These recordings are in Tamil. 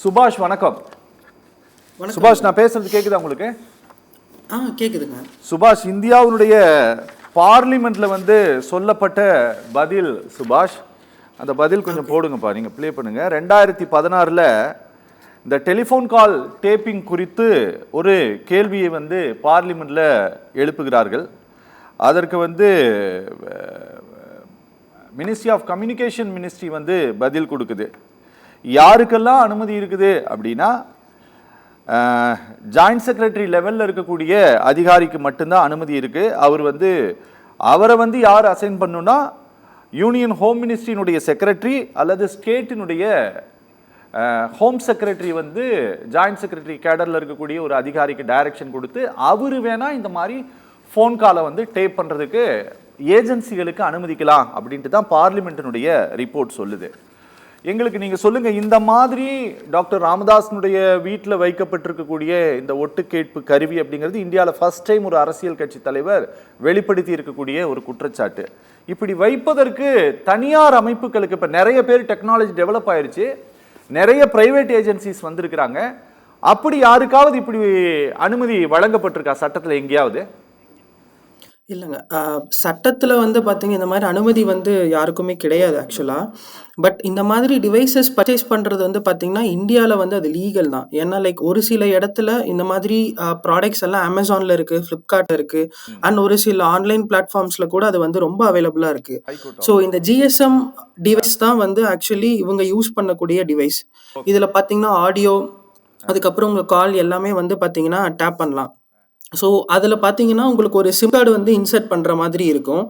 சுபாஷ் வணக்கம். சுபாஷ், நான் பேசுறது கேக்குதா உங்களுக்கு? கேக்குதுங்க. சுபாஷ், இந்தியாவுடைய பார்லிமெண்ட்ல சொல்லப்பட்ட பதில் சுபாஷ், அந்த பதில் கொஞ்சம் போடுங்கப்பா, நீங்க ப்ளே பண்ணுங்க. 2016ல் இந்த டெலிஃபோன் கால் டேப்பிங் குறித்து ஒரு கேள்வியை பார்லிமெண்ட்ல எழுப்புகிறார்கள். அதற்கு மினிஸ்ட்ரி ஆஃப் கம்யூனிகேஷன் மினிஸ்ட்ரி பதில் கொடுக்குது. யாருக்கெல்லாம் அனுமதி இருக்குது அப்படின்னா, ஜாயிண்ட் செக்ரட்டரி லெவலில் இருக்கக்கூடிய அதிகாரிக்கு மட்டும்தான் அனுமதி இருக்கு. அவரை யார் அசைன் பண்ணுன்னா, யூனியன் ஹோம் மினிஸ்ட்ரியினுடைய செக்ரட்டரி அல்லது ஸ்டேட்டினுடைய ஹோம் செக்ரட்டரி ஜாயிண்ட் செக்ரட்டரி கேடரில் இருக்கக்கூடிய ஒரு அதிகாரிக்கு டைரக்ஷன் கொடுத்து அவர் வேணா இந்த மாதிரி ஃபோன் காலை டேப் பண்ணுறதுக்கு ஏஜென்சிகளுக்கு அனுமதிக்கலாம் அப்படின்ட்டு தான் பார்லிமெண்ட்டினுடைய ரிப்போர்ட் சொல்லுது. எங்களுக்கு நீங்கள் சொல்லுங்கள், இந்த மாதிரி டாக்டர் ராமதாஸனுடைய வீட்டில் வைக்கப்பட்டிருக்கக்கூடிய இந்த ஒட்டு கேட்பு கருவி அப்படிங்கிறது இந்தியாவில் ஃபர்ஸ்ட் டைம் ஒரு அரசியல் கட்சி தலைவர் வெளிப்படுத்தி இருக்கக்கூடிய ஒரு குற்றச்சாட்டு. இப்படி வைப்பதற்கு தனியார் அமைப்புகளுக்கு இப்போ நிறைய பேர் டெக்னாலஜி டெவலப் ஆயிடுச்சு, நிறைய பிரைவேட் ஏஜென்சிஸ் வந்திருக்கிறாங்க. அப்படி யாருக்காவது இப்படி அனுமதி வழங்கப்பட்டிருக்கா சட்டத்தில் எங்கேயாவது? இல்லைங்க, சட்டத்தில் பார்த்தீங்க இந்த மாதிரி அனுமதி யாருக்குமே கிடையாது ஆக்சுவலாக. பட் இந்த மாதிரி டிவைசஸ் பர்ச்சேஸ் பண்ணுறது பார்த்தீங்கன்னா இந்தியாவில் அது லீகல் தான். ஏன்னா ஒரு சில இடத்துல இந்த மாதிரி ப்ராடக்ட்ஸ் எல்லாம் அமேசானில் இருக்குது, ஃப்ளிப்கார்ட்டில் இருக்குது, அண்ட் ஒரு சில ஆன்லைன் பிளாட்ஃபார்ம்ஸில் கூட அது ரொம்ப அவைலபிளாக இருக்குது. ஸோ இந்த ஜிஎஸ்எம் டிவைஸ் தான் ஆக்சுவலி இவங்க யூஸ் பண்ணக்கூடிய டிவைஸ். இதில் பார்த்தீங்கன்னா ஆடியோ, அதுக்கப்புறம் உங்கள் கால் எல்லாமே பார்த்தீங்கன்னா டேப் பண்ணலாம். ஸோ அதில் பார்த்தீங்கன்னா உங்களுக்கு ஒரு சிம் கார்டு இன்சர்ட் பண்ணுற மாதிரி இருக்கும்.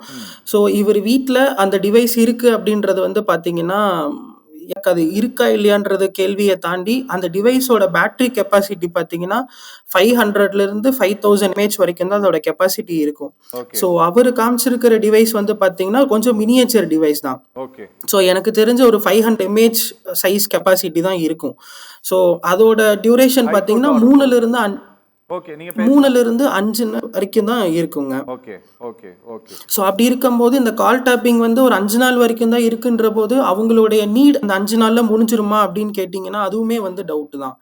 ஸோ இவர் வீட்டில் அந்த டிவைஸ் இருக்குது அப்படின்றது பார்த்தீங்கன்னா எனக்கு அது இருக்கா இல்லையான்றது கேள்வியை தாண்டி அந்த டிவைஸோட பேட்டரி கெப்பாசிட்டி பார்த்தீங்கன்னா 500லேருந்து 5000 mAh வரைக்கும் தான் அதோட கெப்பாசிட்டி இருக்கும். ஸோ அவர் காமிச்சிருக்கிற டிவைஸ் பார்த்தீங்கன்னா கொஞ்சம் மினியேச்சர் டிவைஸ் தான். ஸோ எனக்கு தெரிஞ்ச ஒரு 500 mAh சைஸ் கெப்பாசிட்டி தான் இருக்கும். ஸோ அதோட டியூரேஷன் பார்த்தீங்கன்னா 3லிருந்து 5 வரைக்கும் தான் இருக்குங்க. ஸோ அப்படி இருக்கும்போது இந்த கால் டேப்பிங் ஒரு 5 நாள் வரைக்கும் தான் இருக்குன்ற போது அவங்களுடைய நீட் அந்த 5 நாள்ல முடிஞ்சிருமா அப்படின்னு கேட்டிங்கன்னா அதுவுமே டவுட் தான்.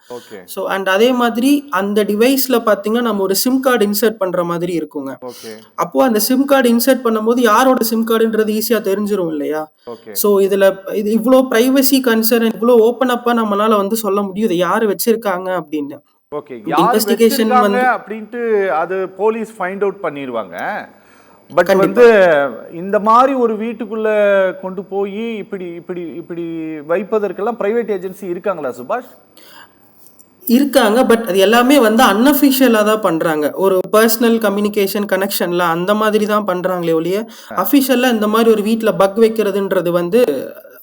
ஸோ அண்ட் அதே மாதிரி அந்த டிவைஸ்ல பார்த்தீங்கன்னா நம்ம ஒரு சிம் கார்டு இன்சர்ட் பண்ற மாதிரி இருக்குங்க. அப்போ அந்த சிம் கார்டு இன்சர்ட் பண்ணும்போது யாரோட சிம் கார்டுன்றது ஈஸியா தெரிஞ்சிரும் இல்லையா? ஸோ இது இவ்வளோ பிரைவசி கன்சர்ன், இவ்வளோ ஓப்பன் அப்பா நம்மளால சொல்ல முடியும் இதை யாரு வச்சிருக்காங்க அப்படின்னு. இன்வெஸ்டிகேஷன் அப்படின்ட்டு அது போலீஸ் ஃபைண்ட் அவுட் பண்ணிடுவாங்க. பட் இந்த மாதிரி ஒரு வீட்டுக்குள்ள கொண்டு போய் இப்படி இப்படி இப்படி வைப்பதற்கெல்லாம் பிரைவேட் ஏஜென்சி இருக்காங்களா சுபாஷ்? இருக்காங்க. பட் அது எல்லாமே அன்அஃபிஷியலா தான் பண்றாங்க. ஒரு பர்சனல் கம்யூனிகேஷன் கனெக்ஷன்ல அந்த மாதிரி தான் பண்றாங்களே ஒழிய அஃபிஷியலா இந்த மாதிரி ஒரு வீட்டுல பக் வைக்கிறதுன்றது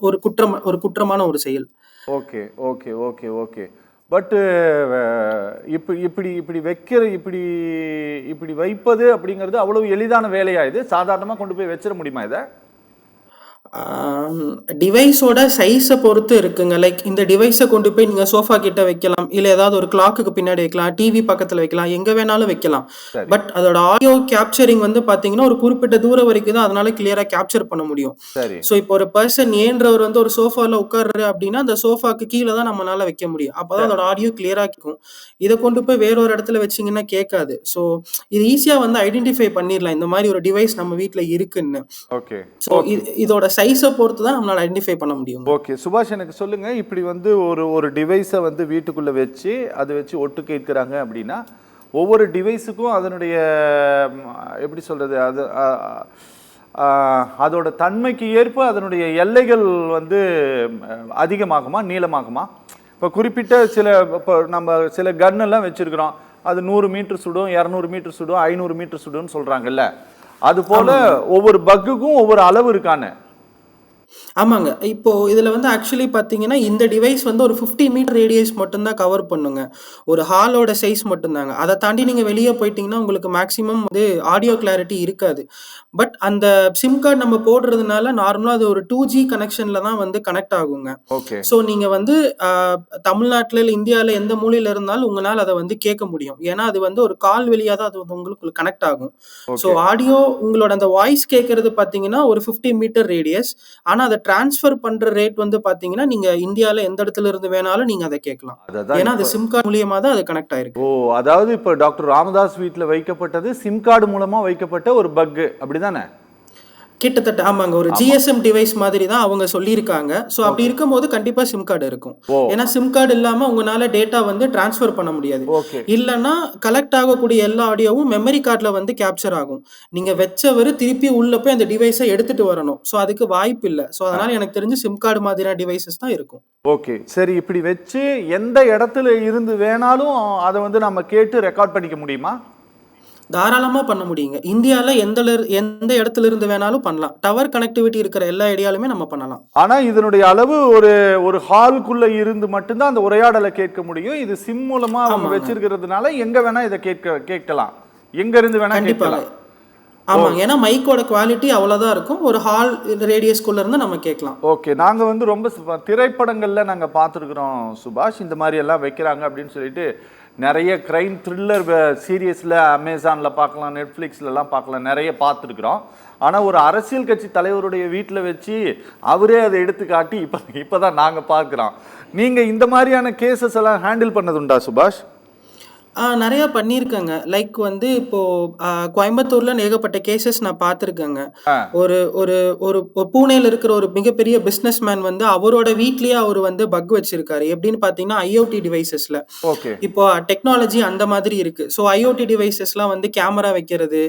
ஒரு குற்றமான ஒரு செயல். ஓகே ஓகே ஓகே ஓகே பட்டு இப்படி இப்படி இப்படி வைக்கிற இப்படி இப்படி வைப்பது அப்படிங்கிறது அவ்வளவு எளிதான வேலையா? இது சாதாரணமாக கொண்டு போய் வச்சிட முடியுமா இதை? டிவைஸோட சைஸை பொறுத்து இருக்குங்க. இந்த டிவைஸை கொண்டு போய் நீங்கள் சோஃபா கிட்ட வைக்கலாம், இல்லை ஏதாவது ஒரு கிளாக்குக்கு பின்னாடி வைக்கலாம், டிவி பக்கத்தில் வைக்கலாம், எங்கே வேணாலும் வைக்கலாம். பட் அதோட ஆடியோ கேப்சரிங் பார்த்தீங்கன்னா ஒரு குறிப்பிட்ட தூரம் வரைக்கும் தான் அதனால கிளியராக கேப்சர் பண்ண முடியும். ஸோ இப்போ ஒரு பர்சன் ஏன்றவர் ஒரு சோஃபாவில் உட்கார்றாரு அப்படின்னா அந்த சோஃபாக்கு கீழே தான் நம்மளால வைக்க முடியும். அப்போதான் அதோட ஆடியோ கிளியராக கேட்கும். இதை கொண்டு போய் வேற ஒரு இடத்துல வச்சிங்கன்னா கேட்காது. ஸோ இது ஈஸியாக ஐடென்டிஃபை பண்ணிடலாம் இந்த மாதிரி ஒரு டிவைஸ் நம்ம வீட்டில் இருக்குன்னு. ஸோ இதோட சைஸை பொறுத்து தான் நம்மளால ஐடென்டிஃபை பண்ண முடியும். ஓகே சுபாஷ், எனக்கு சொல்லுங்க, இப்படி ஒரு டிவைஸை வீட்டுக்குள்ள வச்சு அதை வச்சு ஒட்டு கேட்கிறாங்க அப்படின்னா ஒவ்வொரு டிவைஸுக்கும் அதனுடைய எப்படி சொல்றது, அது அதோட தன்மைக்கு ஏற்ப அதனுடைய எல்லைகள் அதிகமாகுமா நீளமாகுமா? இப்போ குறிப்பிட்ட இப்போ நம்ம சில கன்னெல்லாம் வச்சிருக்கிறோம், அது 100 மீட்டர் சுடும், 200 மீட்டர் சுடும், 500 மீட்டர் சுடும்னு சொல்றாங்கல்ல, அது போல ஒவ்வொரு பக்குக்கும் ஒவ்வொரு அளவு இருக்கானு? ஆமாங்க. இப்போ இதுல ஆக்சுவலி பார்த்தீங்கன்னா இந்த டிவைஸ் ஒரு 50 மீட்டர் ரேடியஸ் மட்டும்தான் கவர் பண்ணுங்க. ஒரு ஹாலோட சைஸ் மட்டும்தாங்க. அதை தாண்டி நீங்க வெளியே போயிட்டீங்கன்னா உங்களுக்கு மேக்ஸிமம் ஆடியோ கிளாரிட்டி இருக்காது. பட் அந்த சிம் கார்டு நம்ம போடுறதுனால நார்மலாக அது ஒரு 2G கனெக்ஷன்ல தான் கனெக்ட் ஆகுங்க. ஸோ நீங்க தமிழ்நாட்டில் இல்லை இந்தியாவில் எந்த மூலையில இருந்தாலும் உங்களால் அதை கேட்க முடியும். ஏன்னா அது ஒரு கால் வழியாக தான் அது உங்களுக்கு கனெக்ட் ஆகும். ஸோ ஆடியோ உங்களோட அந்த வாய்ஸ் கேட்கறது பார்த்தீங்கன்னா ஒரு 50 மீட்டர் ரேடியஸ். ஆனா அதை டிரான்ஸ்ஃபர் பண்ற ரேட் வந்து பாத்தீங்கன்னா நீங்க இந்தியால எந்த இடத்துல இருந்து வேணாலும் நீங்க அதை கேட்கலாம். அததான் ஏன்னா இப்ப அது சிம் கார்டு மூலியமா தான் அது கனெக்ட் ஆயிருக்கு. ஓ அதாவது இப்ப டாக்டர் ராமதாஸ் வீட்ல வைக்கப்பட்டது சிம் கார்டு மூலமா வைக்கப்பட்ட ஒரு பக் அப்படிதானே? கிட்டத்தட்ட ஆமாங்க. ஒரு ஆமா. ஜிஎஸ்எம் டிவைஸ் மாதிரி தான் அவங்க சொல்லியிருக்காங்க. ஸோ அப்படி ஓகே. இருக்கும்போது கண்டிப்பா சிம் கார்டு இருக்கும். ஓ ஏன்னா சிம் கார்டு இல்லாம உங்களால டேட்டா வந்து டிரான்ஸ்ஃபர் பண்ண முடியாது. ஓகே. இல்லன்னா கலெக்ட் ஆகக்கூடிய எல்லா ஆடியோவும் மெமரி கார்டுல வந்து கேப்சர் ஆகும். நீங்க வச்சவரு திருப்பி உள்ள போய் அந்த டிவைஸை எடுத்துட்டு வரணும். ஸோ அதுக்கு வாய்ப்பு இல்ல. ஸோ அதனால எனக்கு தெரிஞ்சு சிம் கார்டு மாதிரியான டிவைசஸ் தான் இருக்கும். ஓகே சரி, இப்படி வச்சு எந்த இடத்துல இருந்து வேணாலும் அதை வந்து நம்ம கேட்டு ரெக்கார்ட் பண்ணிக்க முடியுமா? தாராளமா பண்ண முடியுங்க. இந்தியால எந்த இடத்துல இருந்து வேணாலும் பண்ணலாம். டவர் கனெக்டிவிட்டி இருக்கிற எல்லா ஏரியாலுமே நம்ம பண்ணலாம். ஆனா இதனுடைய அளவு ஒரு ஒரு ஹாலுக்குள்ள இருந்து மட்டும்தான் அந்த உரையாடலை கேட்க முடியும். இது சிம் மூலமா அவங்க ஆமாங்க. வச்சிருக்கிறதுனால எங்க வேணா இதை கேட்கலாம், எங்க இருந்து வேணா கண்டிப்பாங்க. கேட்கலாம். ஆமாங்க. ஏன்னா மைக்கோட குவாலிட்டி அவ்வளவுதான் இருக்கும். ஒரு ஹால் ரேடியஸ்குள்ள இருந்து நம்ம கேட்கலாம். ஓகே, நாங்க வந்து ரொம்ப திரைப்படங்கள்ல நாங்க பார்த்துருக்குறோம் சுபாஷ், இந்த மாதிரி எல்லாம் வைக்கிறாங்க அப்படின்னு சொல்லிட்டு. நிறைய கிரைம் த்ரில்லர் சீரியஸில் அமேசானில் பார்க்கலாம், நெட்ஃப்ளிக்ஸ்லலாம் பார்க்கலாம், நிறைய பார்த்துருக்குறோம். ஆனால் ஒரு அரசியல் கட்சி தலைவருடைய வீட்டில் வச்சு அவரே அதை எடுத்து காட்டி இப்போ தான் நாங்கள் பார்க்குறோம். நீங்கள் இந்த மாதிரியான கேசஸ் எல்லாம் ஹேண்டில் பண்ணதுண்டா சுபாஷ்? நிறைய பண்ணியிருக்கேங்க. லைக் வந்து இப்போ கோயம்புத்தூர்ல ஏகப்பட்ட கேசஸ் நான் பார்த்துருக்கேங்க. ஆ ஒரு ஒரு ஒரு ஒரு பூனேல இருக்கிற ஒரு மிகப்பெரிய பிசினஸ் மேன் வந்து அவரோட வீட்லயே அவர் வந்து பக் வச்சிருக்காரு. எப்படின்னு பார்த்தீங்கன்னா ஐஓடி டிவைசஸ்ல. ஓகே இப்போ டெக்னாலஜி அந்த மாதிரி இருக்கு. ஸோ ஐஓடி டிவைசஸ்லாம் வந்து கேமரா வைக்கிறது,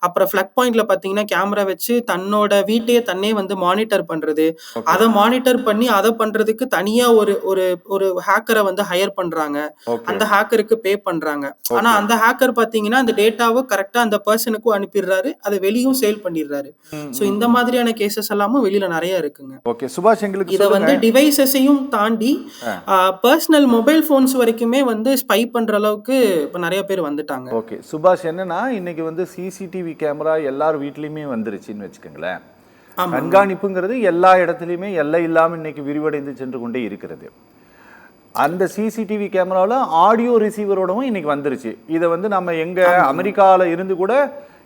அப்புறம் ஃபிளக் பாயிண்ட்ல பார்த்தீங்கன்னா கேமரா வச்சு தன்னோட வீட்டையே தன்னே வந்து மானிட்டர் பண்றது. ஓகே அதை மானிட்டர் பண்ணி அதை பண்றதுக்கு தனியா ஒரு ஒரு ஒரு ஹேக்கரை வந்து ஹையர் பண்றாங்க. ஓகே அந்த ஹேக்கருக்கு பே பண்றாங்க. ஆனா ஓகே அந்த ஹேக்கர் பாத்தீங்கன்னா அந்த டேட்டாவை கரெக்டா அந்த பர்சனுக்கும் அனுப்பிடுறாரு, அதை வெளியும் சேல் பண்ணிடுறாரு. சோ இந்த மாதிரியான கேசஸ் எல்லாமும் வெளியில நிறைய இருக்குங்க. ஓகே சுபாஷ், எங்களுக்கு இத சொல்லுங்க. வந்து டிவைசஸையும் தாண்டி ஆ பர்சனல் மொபைல் போன்ஸ் வரைக்குமே வந்து ஸ்பை பண்ற அளவுக்கு இப்ப நிறைய பேர் வந்துட்டாங்க. ஓகே சுபாஷ், என்னன்னா இன்னைக்கு வந்து சிசிடிவி கேமரா எல்லார் வீட்லேயுமே வந்துருச்சுன்னு வச்சுக்கோங்களேன். ஆமாங்க. கண்காணிப்புங்கிறது எல்லா இடத்துலையுமே எல்லை இல்லாமல் இன்னைக்கு விரிவடைந்து சென்று கொண்டே இருக்கிறது. அந்த சிசிடிவி கேமராவில் ஆடியோ ரிசீவரோடவும் இன்னைக்கு வந்துருச்சு. இதை வந்து நம்ம எங்க ஆமாங்க. அமெரிக்காவில் இருந்து கூட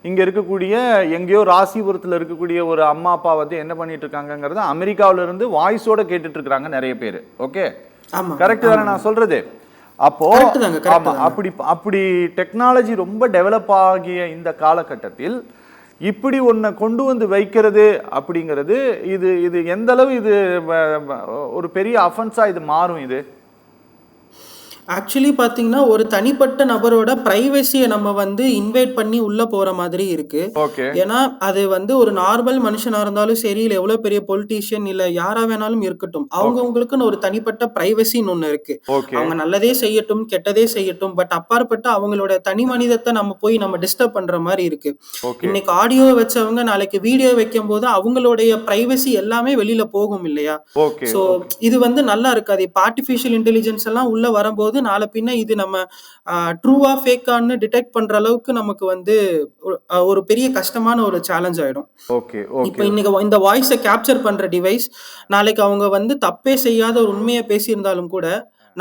இங்க இருக்கக்கூடிய எங்கேயோ ராசிபுரத்தில் இருக்கக்கூடிய ஒரு அம்மா அப்பா வந்து என்ன பண்ணிட்டு இருக்காங்கங்கிறது அமெரிக்காவில இருந்து வாய்ஸோட கேட்டுட்டு இருக்காங்க நிறைய பேர். ஓகே ஆமாங்க. கரெக்ட் தானே ஆமாங்க. நான் சொல்றது? அப்போ கரெக்ட் தாங்க. ஆமா, கரெக்ட் தாங்க. அப்படி அப்படி டெக்னாலஜி ரொம்ப டெவலப் ஆகிய இந்த காலகட்டத்தில் இப்படி ஒன்றை கொண்டு வந்து வைக்கிறது அப்படிங்கிறது இது இது எந்த அளவு இது ஒரு பெரிய அஃபென்ஸா இது மாறும் இது? ஆக்சுவலி பார்த்தீங்கன்னா ஒரு தனிப்பட்ட நபரோட பிரைவசியை நம்ம வந்து இன்வைட் பண்ணி உள்ள போற மாதிரி இருக்கு. ஓகே ஏன்னா அது வந்து ஒரு நார்மல் மனுஷனா இருந்தாலும் சரி, இல்ல எவ்வளவு பெரிய பொலிட்டீஷியன் இல்ல யாரா வேணாலும் இருக்கட்டும், ஓகே அவங்கவுங்களுக்குன்னு ஒரு தனிப்பட்ட பிரைவசின்னு ஒண்ணு இருக்கு. ஓகே அவங்க நல்லதே செய்யட்டும், கெட்டதே செய்யட்டும், பட் அப்பாற்பட்ட அவங்களோட தனி மனிதத்தை நம்ம போய் நம்ம டிஸ்டர்ப் பண்ற மாதிரி இருக்கு. ஓகே இன்னைக்கு ஆடியோ வச்சவங்க நாளைக்கு வீடியோ வைக்கும் போது அவங்களுடைய பிரைவசி எல்லாமே வெளியில போகும் இல்லையா? ஓகே சோ ஓகே இது வந்து நல்லா இருக்காது. இப்ப ஆர்டிபிஷியல் இன்டெலிஜென்ஸ் எல்லாம் உள்ள வரும்போது நாளை பின்ன இது நம்ம ட்ரூவா ஃபேக்கான்னு டிடெக்ட் பண்ற அளவுக்கு நமக்கு வந்து ஒரு பெரிய கஷ்டமான ஒரு சேலஞ்ச் ஆயிடும். ஓகே இப்ப ஓகே இன்னைக்கு இந்த வாய்ஸை கேப்சர் பண்ற டிவைஸ் நாளைக்கு அவங்க வந்து தப்பே செய்யாத ஒரு உண்மையை பேசியிருந்தாலும் கூட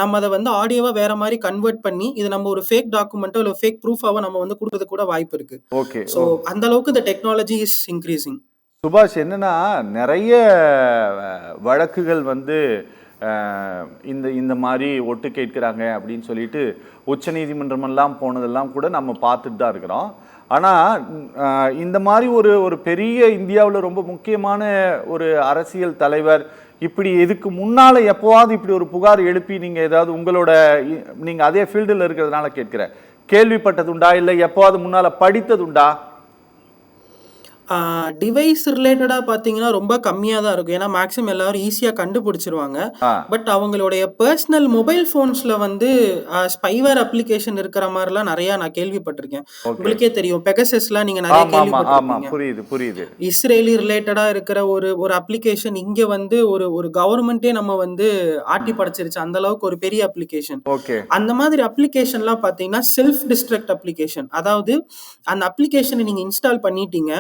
நம்ம அதை வந்து ஆடியோவா வேற மாதிரி கன்வெர்ட் பண்ணி இது நம்ம ஒரு ஃபேக் டாக்குமெண்ட்டோ இல்லை ஃபேக் ப்ரூஃபாவோ நம்ம வந்து கொடுக்கறது கூட வாய்ப்பு இருக்கு. ஓகே ஸோ அந்த அளவுக்கு இந்த டெக்னாலஜி இஸ் இன்க்ரீசிங். சுபாஷ், என்னன்னா நிறைய வழக்குகள் வந்து இந்த இந்த மாதிரி ஒட்டு கேட்குறாங்க அப்படின்னு சொல்லிட்டு உச்சநீதிமன்றமெல்லாம் போனதெல்லாம் கூட நம்ம பார்த்துட்டு தான் இருக்கிறோம். ஆனால் இந்த மாதிரி ஒரு பெரிய இந்தியாவில் ரொம்ப முக்கியமான ஒரு அரசியல் தலைவர் இப்படி இதுக்கு முன்னால் எப்போவாவது இப்படி ஒரு புகார் எழுப்பி நீங்கள் ஏதாவது உங்களோட நீங்கள் அதே ஃபீல்டில் இருக்கிறதுனால கேட்குறேன், கேள்விப்பட்டதுண்டா இல்லை எப்போவாது முன்னால் படித்ததுண்டா? டிவைஸ் ரிலேட்டடா பார்த்தீங்கன்னா ரொம்ப கம்மியா தான் இருக்கும். ஏன்னா மேக்ஸிமம் எல்லாரும் ஈஸியா கண்டுபிடிச்சிருவாங்க. ஆ பட் அவங்களுடைய பர்சனல் மொபைல் ஃபோன்ஸ்ல வந்து ஸ்பைவேர் அப்ளிகேஷன் இருக்கிற மாதிரிலாம் நிறைய நான் கேள்விப்பட்டிருக்கேன். ஓகே உங்களுக்கே தெரியும் பெகசஸ்லாம் நீங்க நிறைய ஆமாம் ஆமாம் ஆமாம் கேள்விப்பட்டிருப்பீங்க. புரியுது புரியுது. இஸ்ரேலி ரிலேட்டடா இருக்கிற ஒரு ஒரு அப்ளிகேஷன் இங்க வந்து ஒரு ஒரு கவர்மெண்ட்டே நம்ம வந்து ஆட்டி படைச்சிருச்சு. அந்த அளவுக்கு ஒரு பெரிய அப்ளிகேஷன். ஓகே அந்த மாதிரி அப்ளிகேஷன்லாம் பார்த்தீங்கன்னா செல்ஃப் டிஸ்ட்ரக்ட் அப்ளிகேஷன். அதாவது அந்த அப்ளிகேஷனை நீங்க இன்ஸ்டால் பண்ணிட்டீங்க.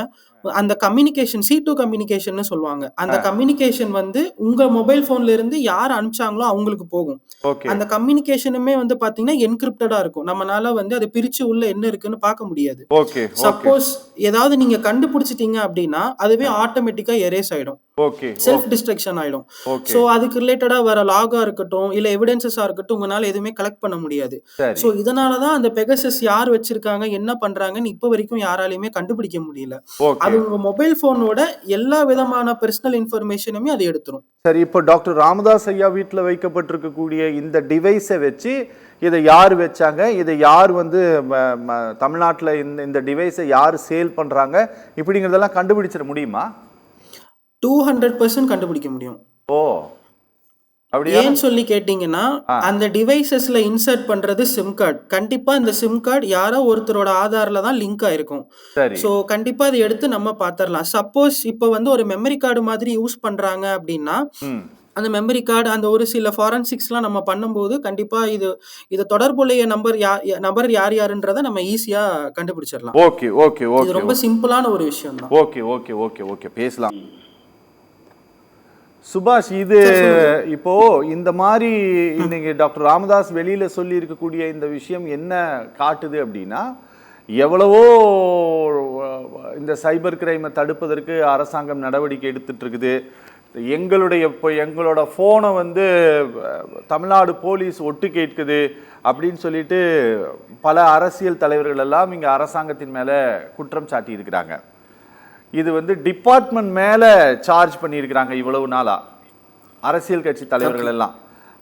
அந்த கம்யூனிகேஷன் C2 கம்யூனிகேஷன்னு சொல்லுவாங்க. அந்த ஆ. கம்யூனிகேஷன் வந்து உங்க மொபைல் ஃபோன்ல இருந்து யார் அனுப்பிச்சாங்களோ அவங்களுக்கு போகும். ஓகே. அந்த கம்யூனிகேஷனுமே வந்து பார்த்தீங்கன்னா, என்கிரிப்டடா இருக்கும். நம்மனால வந்து அத பிரிச்சு உள்ள என்ன இருக்குன்னு பார்க்க முடியாது. ஓகே. ஓகே. சப்போஸ் ஏதாவது நீங்க கண்டுபிடிச்சிட்டீங்க அப்படின்னா, அதுவே ஆட்டோமேட்டிக்கா எரேஸ் ஆயிடும். ஓகே. செல்ஃப் டிஸ்ட்ரக்ஷன் ஆயிடும். ஓகே. ஸோ அதுக்கு ரிலேட்டடா வர லாகா இருக்கட்டும், இல்ல எவிடன்ஸஸா இருக்கட்டும், உங்கனால எதுவுமே கலெக்ட் பண்ண முடியாது. சரி. ஸோ இதனால தான் அந்த பெகசஸ் யார் வச்சிருக்காங்க, என்ன பண்றாங்கன்னு இப்ப வரைக்கும் யாராலயுமே கண்டுபிடிக்க முடியல. ஓகே. அது உங்க மொபைல் ஃபோனோட எல்லா விதமான பெர்சனல் இன்ஃபர்மேஷனுமே அது எடுத்துரும். சரி, இப்போ டாக்டர் ராமதாஸ் ஐயா வீட்ல வைக்கப்பட்டிருக்கக்கூடிய இந்த டிவைஸை வச்சு இதை யார் வச்சாங்க, இதை யார் வந்து தமிழ்நாட்டுல இந்த இந்த டிவைஸை யார் சேல் பண்றாங்க இப்படிங்கிறதெல்லாம் கண்டுபிடிச்சிட முடியுமா? 200% கண்டுபிடிக்க முடியும். ஓ, அப்படியா? ஏன்னு சொல்லி கேட்டீங்கன்னா, ஆ. அந்த டிவைசஸ்ல இன்சர்ட் பண்றது சிம் கார்டு. கண்டிப்பா இந்த சிம் கார்டு யாரோ ஒருத்தரோட ஆதார்ல தான் லிங்க் ஆயிருக்கும். சரி. ஸோ கண்டிப்பா அத எடுத்து நம்ம பாத்துரலாம். சப்போஸ் இப்ப வந்து ஒரு மெமரி கார்டு மாதிரி யூஸ் பண்றாங்க அப்படின்னா, ம். அந்த மெமரி கார்டு அந்த ஒரு சில ஃபாரன்சிக்ஸ்லாம் நம்ம பண்ணும்போது, கண்டிப்பா இது தொடர்புடைய நபர் யார் யாருன்றத நம்ம ஈஸியா கண்டுபிடிச்சிடலாம். ஓகே. ஓகே. இது ஓகே. ரொம்ப சிம்பிளான ஒரு விஷயம் தான். ஓகே. ஓகே. ஓகே. ஓகே, பேசலாம். சுபாஷ், இது இப்போ இந்த மாதிரி இன்னைக்கு டாக்டர் ராமதாஸ் வெளியில சொல்லி இருக்கக்கூடிய இந்த விஷயம் என்ன காட்டுது அப்படின்னா, எவ்வளவோ இந்த சைபர் கிரைமை தடுப்பதற்கு அரசாங்கம் நடவடிக்கை எடுத்துட்டு இருக்குது. எங்களோட ஃபோனை வந்து தமிழ்நாடு போலீஸ் ஒட்டு கேட்குது அப்படின்னு சொல்லிட்டு பல அரசியல் தலைவர்கள் எல்லாம் இங்கே அரசாங்கத்தின் மேலே குற்றம் சாட்டி இருக்கிறாங்க. இது வந்து டிபார்ட்மெண்ட் மேலே சார்ஜ் பண்ணியிருக்கிறாங்க இவ்வளவு நாளா அரசியல் கட்சி தலைவர்கள் எல்லாம்.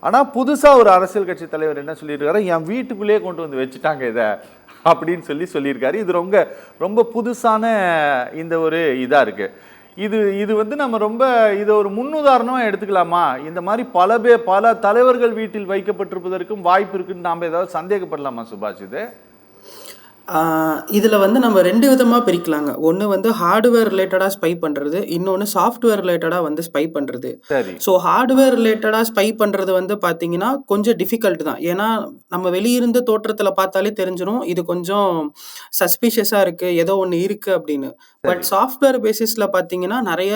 ஆனால் புதுசாக ஒரு அரசியல் கட்சி தலைவர் என்ன சொல்லியிருக்காரு, என் வீட்டுக்குள்ளேயே கொண்டு வந்து வச்சுட்டாங்க இதை அப்படின்னு சொல்லியிருக்காரு. இது ரொம்ப ரொம்ப புதுசான இந்த ஒரு இதாக இருக்குது. இது வந்து நம்ம இதை ஒரு முன்னுதாரணமாக எடுத்துக்கலாமா? இந்த மாதிரி பல தலைவர்கள் வீட்டில் வைக்கப்பட்டிருப்பதற்கும் வாய்ப்பு இருக்குன்னு நாம் ஏதாவது சந்தேகப்படலாமா சுபாஷ்? இதுல வந்து நம்ம 2 விதமா பிரிக்கலாங்க. ஒண்ணு வந்து ஹார்ட்வேர் ரிலேட்டடா ஸ்பை பண்றது. இன்னொன்னு சாஃப்ட்வேர் ரிலேட்டடா வந்து ஸ்பை பண்றது. சரி. ஸோ ஹார்ட்வேர் ரிலேட்டடா ஸ்பை பண்றது வந்து பார்த்தீங்கன்னா, கொஞ்சம் டிஃபிகல்ட் தான். ஏன்னா, நம்ம வெளியிருந்து தோற்றத்துல பார்த்தாலே தெரிஞ்சிரும். இது கொஞ்சம் சஸ்பிஷியஸா இருக்கு. ஏதோ ஒண்ணு இருக்கு அப்படின்னு. பட் சாஃப்ட்வேர் பேசிஸ்ல பார்த்தீங்கன்னா, நெறைய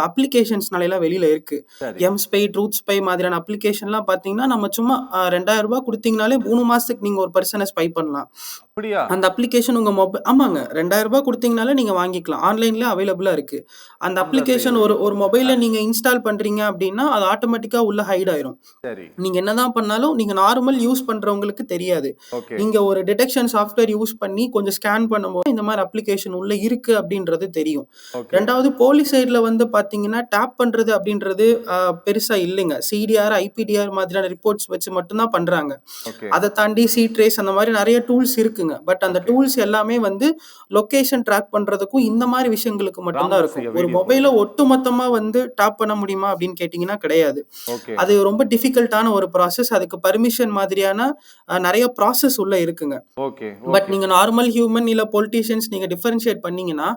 அப்ளிகேஷன்ஸ்னாலலாம் வெளியில இருக்கு. சரி. எம்ஸ்பை, ட்ரூத் ஸ்பை மாதிரியான அப்ளிகேஷன்லாம் பார்த்தீங்கன்னா, நம்ம சும்மா ரூ. 2000 குடுத்தீங்கனாலே 3 மாசத்துக்கு நீங்க ஒரு பெர்சன ஸ்பை பண்ணலாம். அப்படியா? அந்த அப்ளிகேஷன் உங்க ஆமாங்க. ரூ. 2000 குடுத்தீங்கனாலே நீங்க வாங்கிக்கலாம். ஆன்லைன்ல அவைலபிளா இருக்கு. அந்த அப்ளிகேஷன் ஒரு மொபைல்ல நீங்க இன்ஸ்டால் பண்றீங்க அப்படின்னா, அது ஆட்டோமேட்டிக்கா உள்ள ஹைட் ஆயிரும். சரி. நீங்க என்னதான் பண்ணாலும் நீங்க நார்மல் யூஸ் பண்றவங்களுக்கு தெரியாது. ஓகே. நீங்க ஒரு டிடெக்ஷன் சாஃப்ட்வேர் யூஸ் பண்ணி கொஞ்சம் ஸ்கேன் பண்ணும்போது இந்த மாதிரி அப்ளிகேஷன் உள்ள இருக்கு அப்படின்றது தெரியும். ஓகே. 2வது போலீஸ் சைடுல வந்து பாத்தீங்கன்னா, டேப் பண்றது அப்படின்றது பெருசா இல்லைங்க. சிடிஆர், ஐபிடிஆர் மாதிரியான ரிப்போர்ட்ஸ் வச்சு மட்டும் தான் பண்றாங்க. ஓகே. அதை தாண்டி ட்ரேஸ் அந்த மாதிரி நிறைய டூல்ஸ் இருக்குங்க. பட் அந்த டூல்ஸ் எல்லாமே வந்து லொகேஷன் ட்ராக் பண்றதுக்கும் இந்த மாதிரி விஷயங்களுக்கு மட்டும்தான் இருக்கும். ஒரு மொபைல ஒட்டுமொத்தமா வந்து டேப் பண்ண முடியுமா அப்படின்னு கேட்டீங்கன்னா கிடையாது. ஓகே. அது ரொம்ப டிஃபிகல்ட்டான ஒரு ப்ராசஸ். அதுக்கு பர்மிஷன் மாதிரியான நிறைய ப்ராசஸ் உள்ள இருக்குங்க. ஓகே. பட் நீங்க நார்மல் ஹியூமன் இல்ல பொலிட்டீஷியன்ஸ் நீங்க டிஃபரன்ஷியேட் பண்ணீங்கன்னா,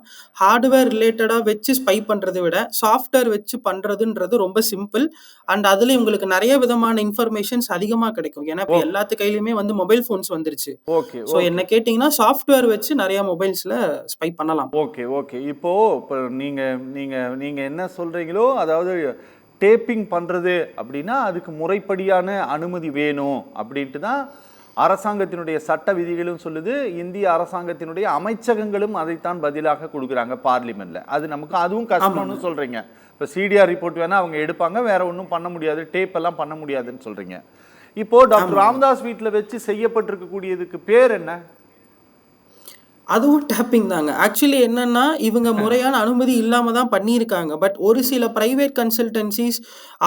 ஹார்ட்வேர் ரிலேட்டடா வச்சு ஸ்பை பண்றதை விட சாஃப்ட்வேர் வச்சு பண்றதுன்றது ரொம்ப சிம்பிள். அண்ட் அதுல உங்களுக்கு நிறைய விதமான இன்ஃபர்மேஷன்ஸ் அதிகமா கிடைக்கும். ஏன்னா இப்ப எல்லாத்து கையிலுமே வந்து மொபைல் போன்ஸ் வந்துருச்சு. ஓகே. ஸோ என்ன கேட்டீங்கன்னா சாஃப்ட்வேர் வச்சு நிறைய மொபைல்ஸ்ல ஸ்பை பண்ணலாம். ஓகே. ஓகே. இப்போ நீங்க நீங்க நீங்க என்ன சொல்றீங்களோ, அதாவது டேப்பிங் பண்றது அப்படின்னா அதுக்கு முறைப்படியான அனுமதி வேணும் அப்படின்ட்டு தான் அரசாங்கத்தினுடைய சட்ட விதிகளும் சொல்லுது. இந்திய அரசாங்கத்தினுடைய அமைச்சகங்களும் அதைத்தான் பதிலாக கொடுக்குறாங்க பார்லிமெண்ட்ல. அதுவும் கஷ்டம்னு சொல்றீங்க. இப்போ சிடிஆர் ரிப்போர்ட் வேணா அவங்க எடுப்பாங்க, வேற ஒன்றும் பண்ண முடியாது, டேப் எல்லாம் பண்ண முடியாதுன்னு சொல்றீங்க. இப்போ டாக்டர் ராமதாஸ் வீட்டில் வச்சு செய்யப்பட்டிருக்கக்கூடியதுக்கு பேர் என்ன? அதுவும் டேப்பிங் தாங்க. ஆக்சுவலி என்னன்னா, இவங்க முறையான அனுமதி இல்லாம தான் பண்ணியிருக்காங்க. பட் ஒரு சில பிரைவேட் கன்சல்டன்சிஸ்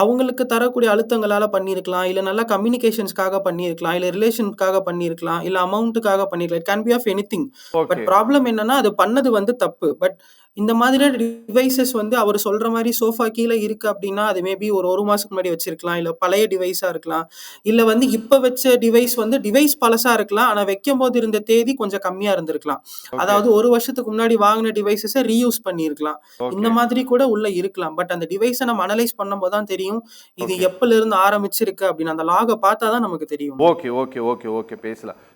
அவங்களுக்கு தரக்கூடிய அழுத்தங்களால பண்ணியிருக்கலாம். இல்ல நல்ல கம்யூனிகேஷன்ஸ்க்காக பண்ணியிருக்கலாம். இல்ல ரிலேஷன்ஸ்க்காக பண்ணியிருக்கலாம். இல்ல அமௌண்ட்டுக்காக பண்ணியிருக்கலாம். It can be of anything. But problem என்னன்னா, அது பண்ணது வந்து தப்பு. பட் இந்த மாதிரியான டிவைசஸ் வந்து அவர் சொல்ற மாரி சோஃபா கீழ இருக்கு அப்படின்னா, அது மேபி ஒரு மாசத்துக்கு முன்னாடி வச்சிருக்கலாம். இல்ல பழைய டிவைஸா இருக்கலாம். இல்ல வந்து இப்ப வச்ச டிவைஸ் பழசா இருக்கலாம். ஆனா வைக்கும்போது இருந்த தேதி கொஞ்சம் கம்மியா இருந்திருக்கலாம். அதாவது 1 வருஷத்துக்கு முன்னாடி வாங்கின டிவைஸஸ ரீயூஸ் பண்ணியிருக்கலாம். இந்த மாதிரி கூட உள்ள இருக்கலாம். பட் அந்த டிவைஸ நம்ம அனலைஸ் பண்ணும்போது தான் தெரியும். இது எப்பல இருந்து ஆரம்பிச்சிருக்கு அப்படின்னு அந்த லாக பார்த்தா தான் நமக்கு தெரியும். ஓகே. ஓகே. ஓகே. ஓகே. பேசலாம்.